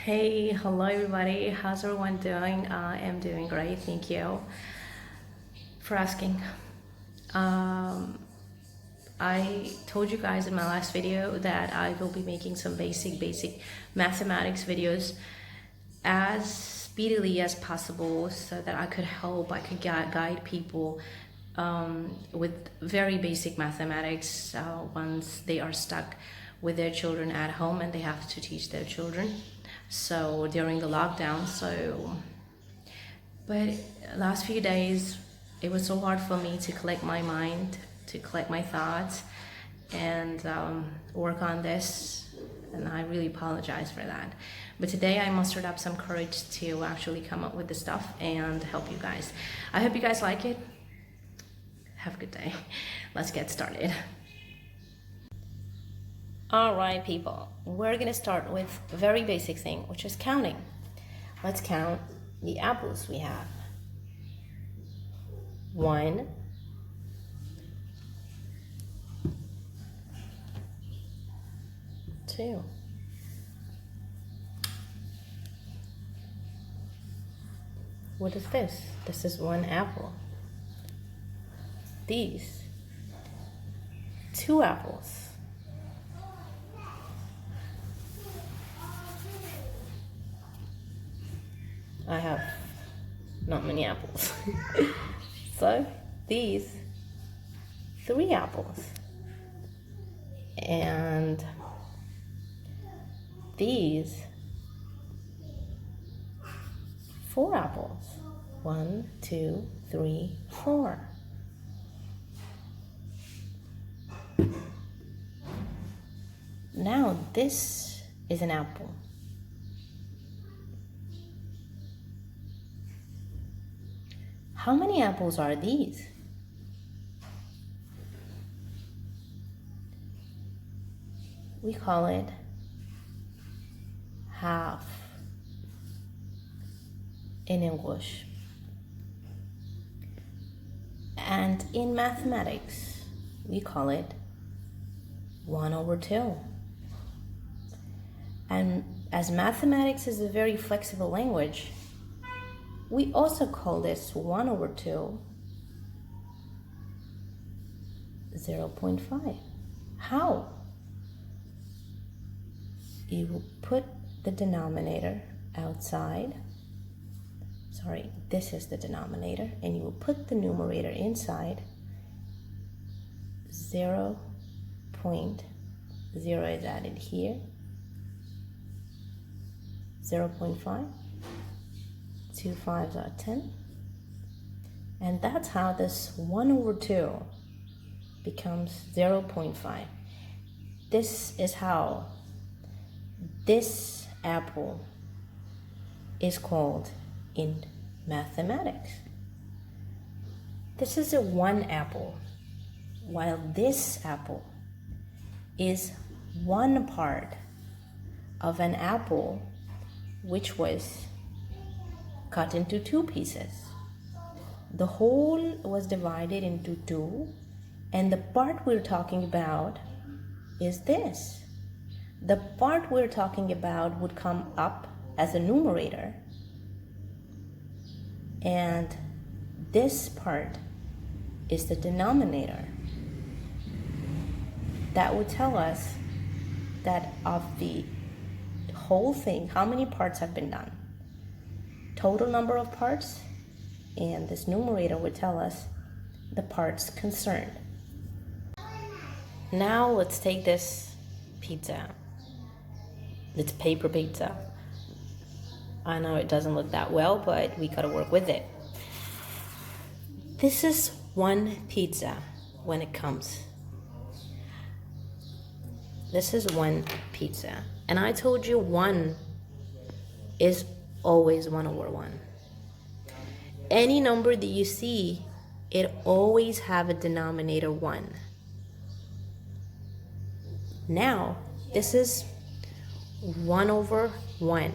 Hey, hello everybody. How's everyone doing? I am doing great. Thank you for asking. Um, I told you guys in my last video that I will be making some basic mathematics videos as speedily as possible so that I could guide people with very basic mathematics once they are stuck with their children at home and they have to teach their children. So during the lockdown, but last few days it was so hard for me to collect my mind, to collect my thoughts, and work on this, and I really apologize for that. But today I mustered up some courage to actually come up with the stuff and help you guys. I hope you guys like it. Have a good day. Let's get started. All right, people, we're gonna start with a very basic thing, which is counting. Let's count the apples we have. 1, 2, 'What is this? This is 1 apple. These 2 apples. I have not many apples. So these 3 apples. And these 4 apples. 1, 2, 3, 4. Now this is an apple. How many apples are these? We call it half in English. And in mathematics, we call it 1/2. And as mathematics is a very flexible language, we also call this 1/2 0.5. How? You will put the denominator outside. Sorry, this is the denominator, and you will put the numerator inside. 0.0 is added here. 0.5. 2 5s are 10. And that's how this 1/2 becomes 0.5. This is how this apple is called in mathematics. This is a 1 apple, while this apple is 1 part of an apple which was cut into 2 pieces. The whole was divided into 2, and the part we're talking about is this. The part we're talking about would come up as a numerator, and this part is the denominator. That would tell us that of the whole thing, how many parts have been done. Total number of parts, and this numerator would tell us the parts concerned. Now let's take this pizza. It's paper pizza. I know it doesn't look that well, but we gotta work with it. This is 1 pizza when it comes. This is 1 pizza. And I told you 1 is always 1/1. Any number that you see, it always have a denominator 1. Now, this is 1/1.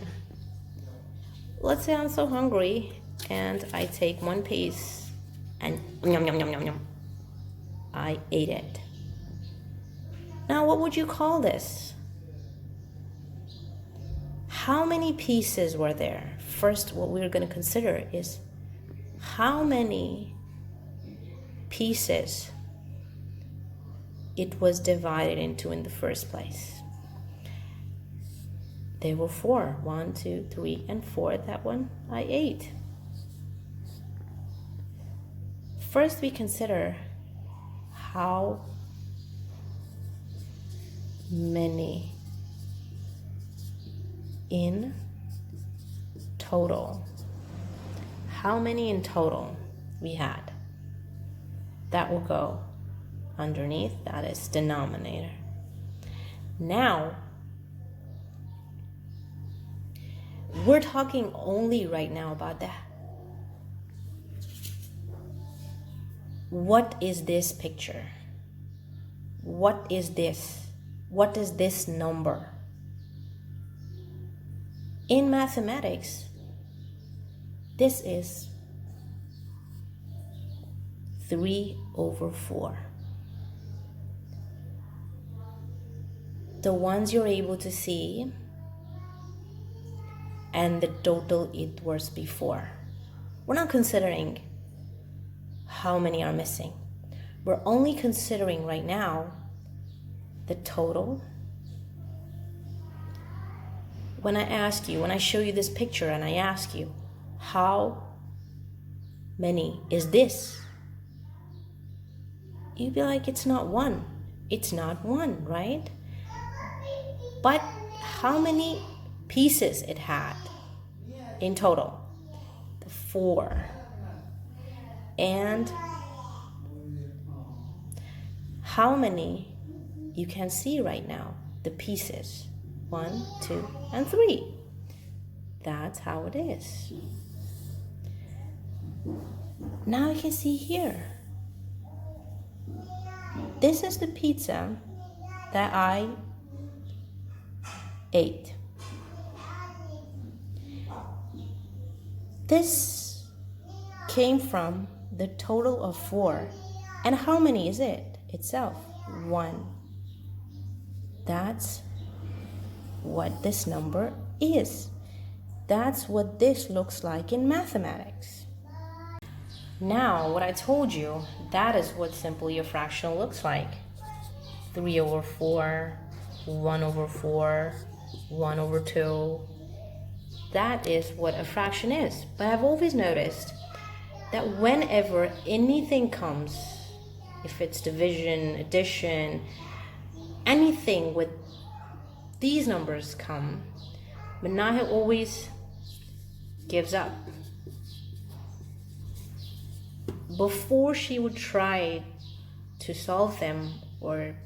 Let's say I'm so hungry and I take 1 piece and yum, yum, yum, yum, yum. I ate it. Now, what would you call this? how many pieces were there? First, what we're going to consider is how many pieces it was divided into in the first place. There were 4. 1, 2, 3, and 4. That one I ate. First, we consider how many in total. How many in total we had? That will go underneath, that is denominator. Now, we're talking only right now about that. What is this picture? What is this? What is this number? In mathematics, this is 3/4. The ones you're able to see and the total it was before. We're not considering how many are missing. We're only considering right now the total. When I show you this picture and I ask you, how many is this? You'd be like, it's not 1. It's not 1, right? But how many pieces it had in total? The 4. And how many you can see right now? The pieces. 1, 2, and 3. That's how it is. Now you can see here. This is the pizza that I ate. This came from the total of 4. And how many is it itself? 1. That's what this number is. That's what this looks like in mathematics. Now, what I told you, that is what simply a fraction looks like. 3/4, 1/4, 1/2. That is what a fraction is. But I've always noticed that whenever anything comes, if it's division, addition, anything with these numbers come, Manahe always gives up. Before she would try to solve them or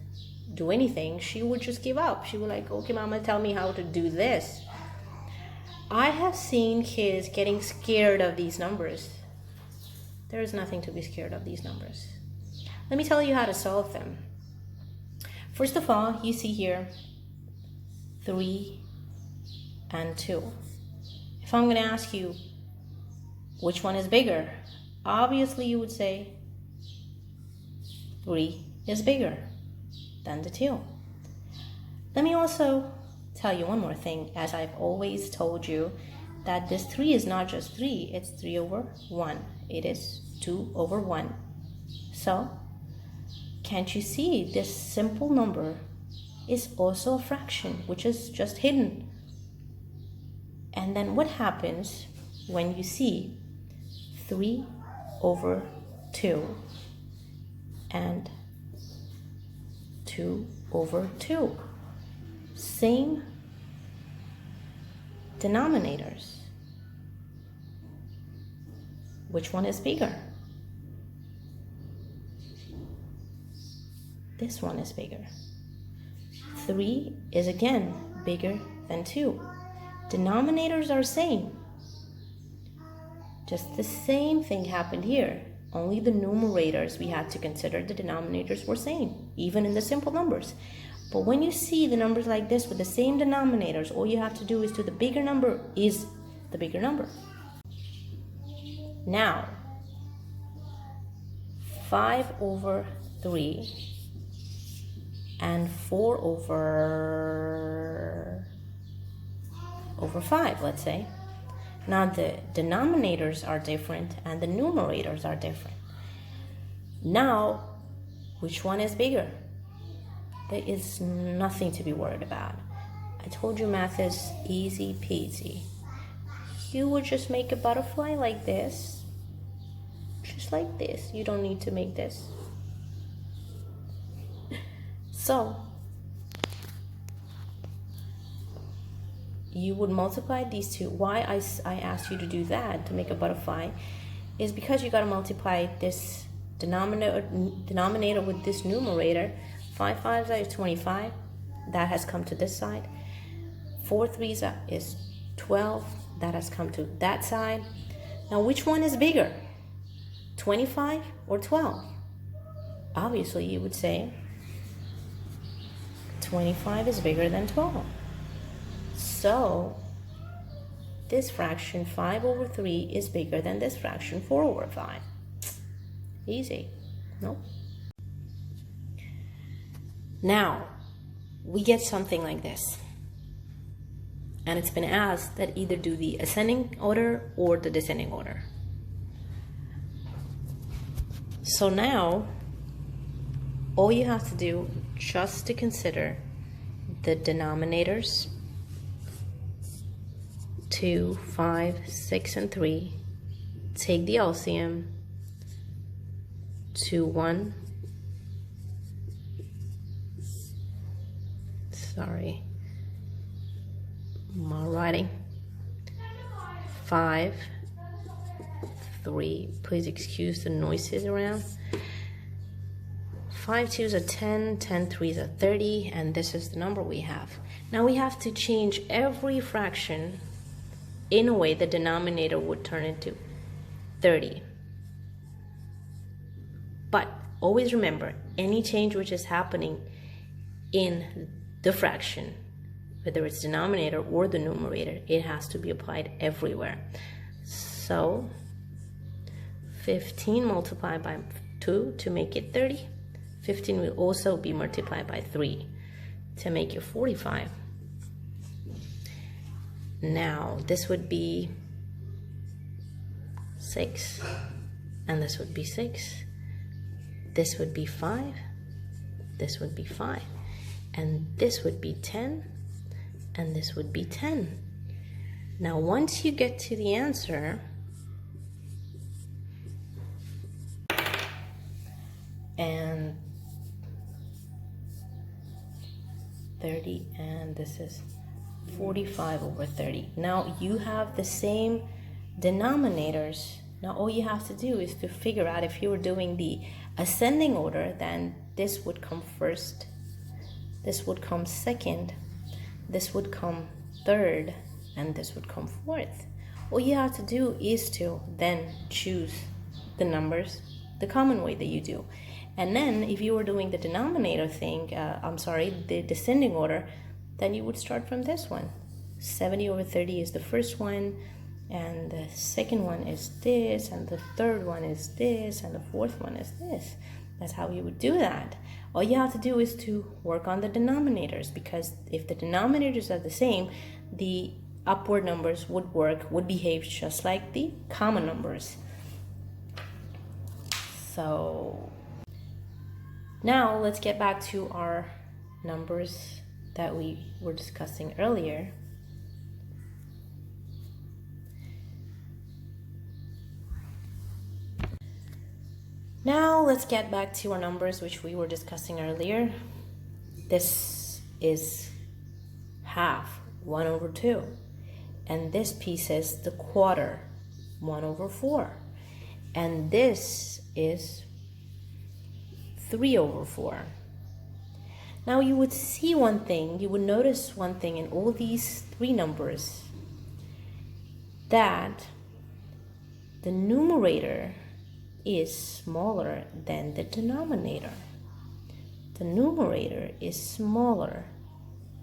do anything, she would just give up. She would like, okay, mama, tell me how to do this. I have seen kids getting scared of these numbers. There is nothing to be scared of these numbers. Let me tell you how to solve them. First of all, you see here 3 and 2. If I'm going to ask you which one is bigger, obviously you would say 3 is bigger than the 2. Let me also tell you one more thing. As I've always told you, that this 3 is not just 3, it's 3/1. It is 2/1. So, can't you see this simple number is also a fraction, which is just hidden? And then what happens when you see 3/2 and 2/2? Same denominators. Which one is bigger? This one is bigger. 3 is again bigger than 2. Denominators are same. Just the same thing happened here. Only the numerators we had to consider, the denominators were same, even in the simple numbers. But when you see the numbers like this with the same denominators, all you have to do is to the bigger number is the bigger number. Now, 5/3 and 4/3 over 5, let's say. Now the denominators are different and the numerators are different. Now, which one is bigger? There is nothing to be worried about. I told you math is easy peasy. You would just make a butterfly like this. Just like this. You don't need to make this. So, you would multiply these two. Why I asked you to do that, to make a butterfly, is because you got to multiply this denominator with this numerator. 5 5s is 25. That has come to this side. 4 3s is 12. That has come to that side. Now, which one is bigger? 25 or 12? Obviously, you would say 25 is bigger than 12. So, this fraction 5 over 3 is bigger than this fraction 4 over 5. Easy, no? Now, we get something like this. And it's been asked that either do the ascending order or the descending order. So now, all you have to do, just to consider the denominators, 2, 5, 6, and 3, take the LCM, 2, 1, sorry, my writing, 5, 3, please excuse the noises around, 5 2s are 10, 10 3s are 30, and this is the number we have. Now we have to change every fraction in a way the denominator would turn into 30. But always remember, any change which is happening in the fraction, whether it's denominator or the numerator, it has to be applied everywhere. So 15 multiplied by 2 to make it 30. 15 will also be multiplied by 3 to make it 45. Now this would be 6, and this would be 6. This would be 5. This would be 5. And this would be 10. And this would be 10. Now once you get to the answer, and 30, and this is 45 over 30. Now you have the same denominators. Now all you have to do is to figure out, if you were doing the ascending order, then this would come first, this would come second, this would come third, and this would come fourth. All you have to do is to then choose the numbers the common way that you do. And then if you were doing the denominator thing, the descending order, then you would start from this one. 70 over 30 is the first one, and the second one is this, and the third one is this, and the fourth one is this. That's how you would do that. All you have to do is to work on the denominators, because if the denominators are the same, the upward numbers would behave just like the common numbers. So now let's get back to our numbers that we were discussing earlier. Now let's get back to our numbers which we were discussing earlier. This is half, 1 over 2. And this piece is the quarter, 1 over 4. And this is 3 over 4. Now you would see one thing, you would notice one thing in all these three numbers, that the numerator is smaller than the denominator. The numerator is smaller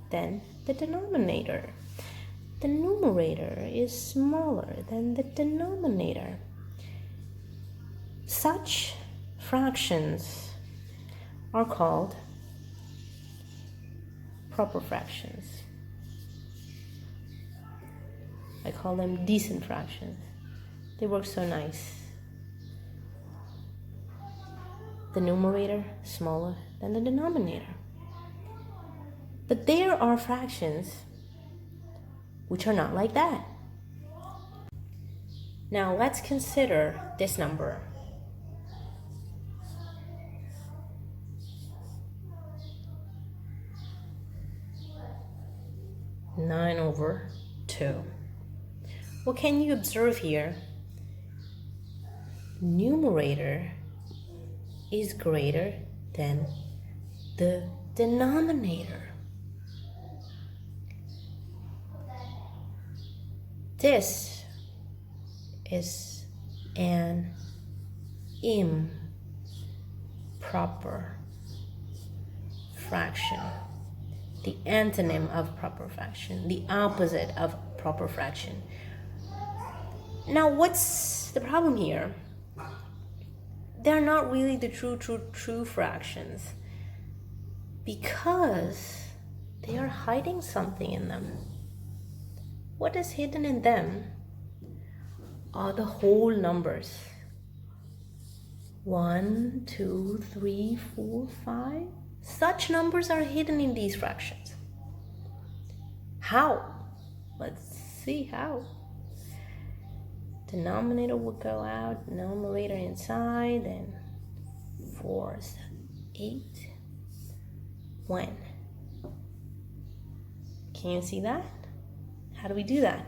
than the denominator. The numerator is smaller than the denominator. Such fractions are called proper fractions. I call them decent fractions. They work so nice. The numerator smaller than the denominator. But there are fractions which are not like that. Now let's consider this number. Nine over 2. What can you observe here? Numerator is greater than the denominator. This is an improper fraction. The antonym of proper fraction, the opposite of proper fraction. Now, what's the problem here? They're not really the true fractions because they are hiding something in them. What is hidden in them are the whole numbers. 1, 2, 3, 4, 5. Such numbers are hidden in these fractions. How? Let's see how. Denominator will go out, numerator inside, and 4 is 8. When? Can you see that? How do we do that?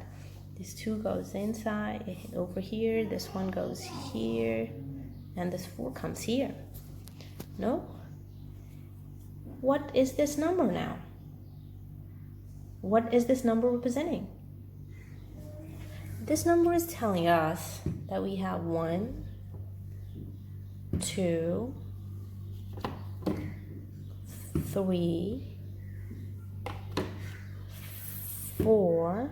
This 2 goes inside, over here, this 1 goes here, and this 4 comes here. No? What is this number now? What is this number representing? This number is telling us that we have 1, 2, 3, 4,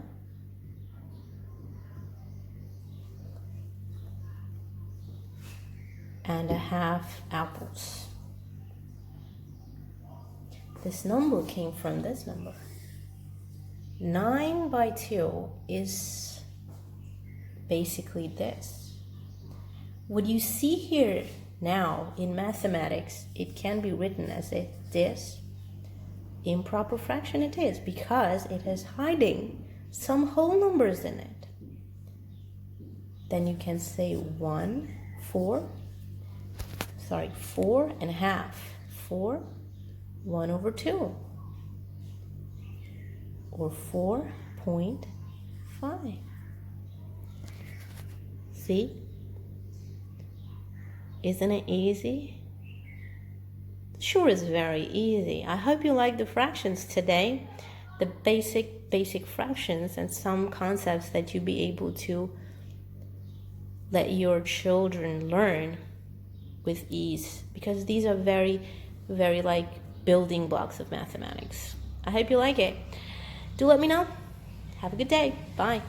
and a half apples. This number came from this number. 9 by 2 is basically this. What you see here now in mathematics, it can be written as if this improper fraction it is, because it is hiding some whole numbers in it. Then you can say 4 and a half. 4, 1 over 2. Or 4.5. See? Isn't it easy? Sure, it's very easy. I hope you like the fractions today. The basic fractions and some concepts that you'll be able to let your children learn with ease, because these are very, very like building blocks of mathematics. I hope you like it. Do let me know. Have a good day. Bye.